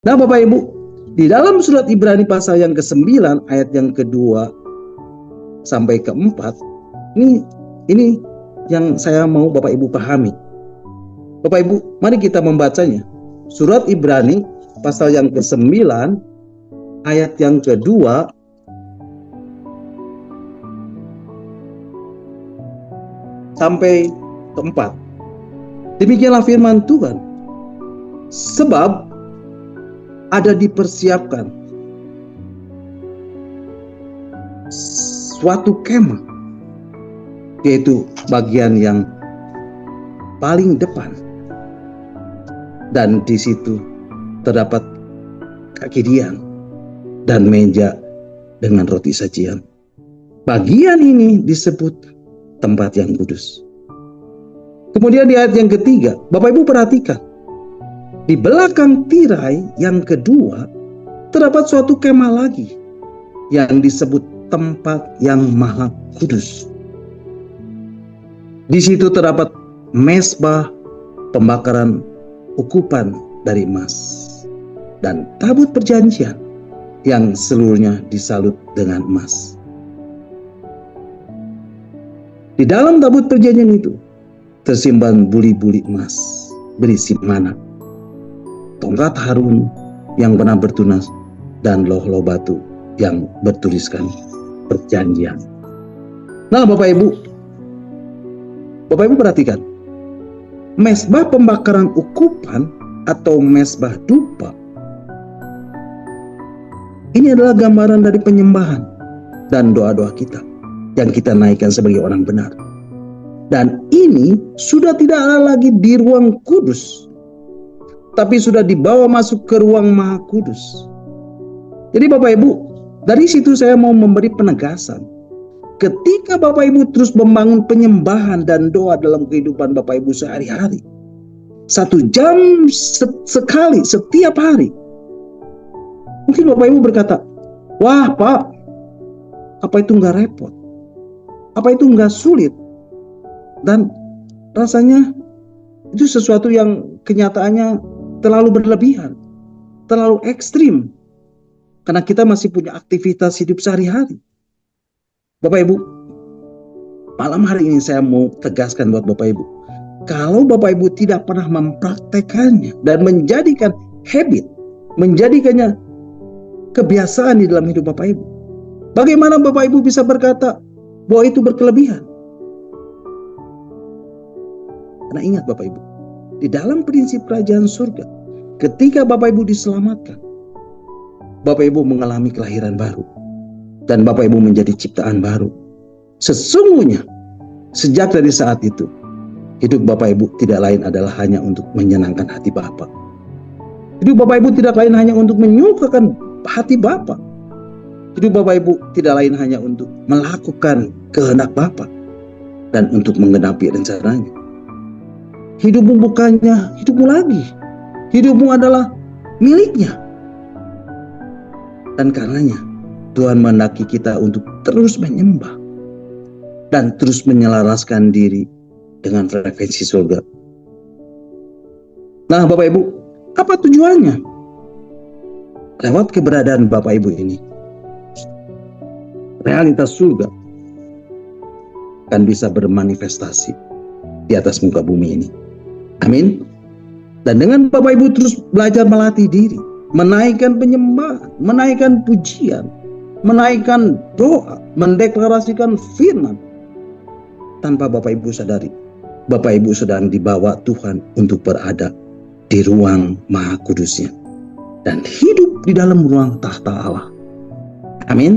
Nah Bapak Ibu, di dalam surat Ibrani pasal yang ke-9 ayat yang kedua sampai ke-4, ini yang saya mau Bapak Ibu pahami. Bapak Ibu, mari kita membacanya. Surat Ibrani pasal yang ke-9 ayat yang kedua sampai ke-4. Demikianlah firman Tuhan. Sebab ada dipersiapkan suatu kemah, yaitu bagian yang paling depan, dan di situ terdapat kaki dian dan meja dengan roti sajian. Bagian ini disebut tempat yang kudus. Kemudian di ayat yang ketiga, Bapak Ibu perhatikan, di belakang tirai yang kedua terdapat suatu kemah lagi yang disebut tempat yang maha kudus. Di situ terdapat mezbah pembakaran ukupan dari emas dan tabut perjanjian yang seluruhnya disalut dengan emas. Di dalam tabut perjanjian itu tersimpan buli-buli emas berisi mana, tongkat Harun yang pernah bertunas, dan loh-loh batu yang bertuliskan perjanjian. Nah Bapak Ibu perhatikan, mezbah pembakaran ukupan atau mezbah dupa ini adalah gambaran dari penyembahan dan doa-doa kita yang kita naikkan sebagai orang benar. Dan ini sudah tidak ada lagi di ruang kudus, tapi sudah dibawa masuk ke ruang maha kudus. Jadi Bapak Ibu, dari situ saya mau memberi penegasan. Ketika Bapak Ibu terus membangun penyembahan dan doa dalam kehidupan Bapak Ibu sehari-hari, 1 jam sekali setiap hari, mungkin Bapak Ibu berkata, wah Pak, apa itu nggak repot? Apa itu nggak sulit? Dan rasanya itu sesuatu yang kenyataannya terlalu berlebihan, terlalu ekstrim, karena kita masih punya aktivitas hidup sehari-hari. Bapak Ibu, malam hari ini saya mau tegaskan buat Bapak Ibu, kalau Bapak Ibu tidak pernah mempraktekannya dan menjadikan habit, menjadikannya kebiasaan di dalam hidup Bapak Ibu, bagaimana Bapak Ibu bisa berkata bahwa itu berkelebihan? Karena ingat Bapak Ibu, di dalam prinsip kerajaan surga, ketika Bapak Ibu diselamatkan, Bapak Ibu mengalami kelahiran baru, dan Bapak Ibu menjadi ciptaan baru. Sesungguhnya sejak dari saat itu, hidup Bapak Ibu tidak lain adalah hanya untuk menyenangkan hati Bapa. Hidup Bapak Ibu tidak lain hanya untuk menyukakan hati Bapa. Hidup Bapak Ibu tidak lain hanya untuk melakukan kehendak Bapa dan untuk menggenapi rencananya. Hidupmu bukannya hidupmu lagi, hidupmu adalah miliknya. Dan karenanya Tuhan menghendaki kita untuk terus menyembah dan terus menyelaraskan diri dengan frekuensi surga. Nah Bapak Ibu, apa tujuannya? Lewat keberadaan Bapak Ibu ini, realitas surga akan bisa bermanifestasi di atas muka bumi ini. Amin. Dan dengan Bapak Ibu terus belajar melatih diri, menaikkan penyembahan, menaikkan pujian, menaikkan doa, mendeklarasikan firman, tanpa Bapak Ibu sadari, Bapak Ibu sedang dibawa Tuhan untuk berada di ruang maha kudusnya dan hidup di dalam ruang tahta Allah. Amin.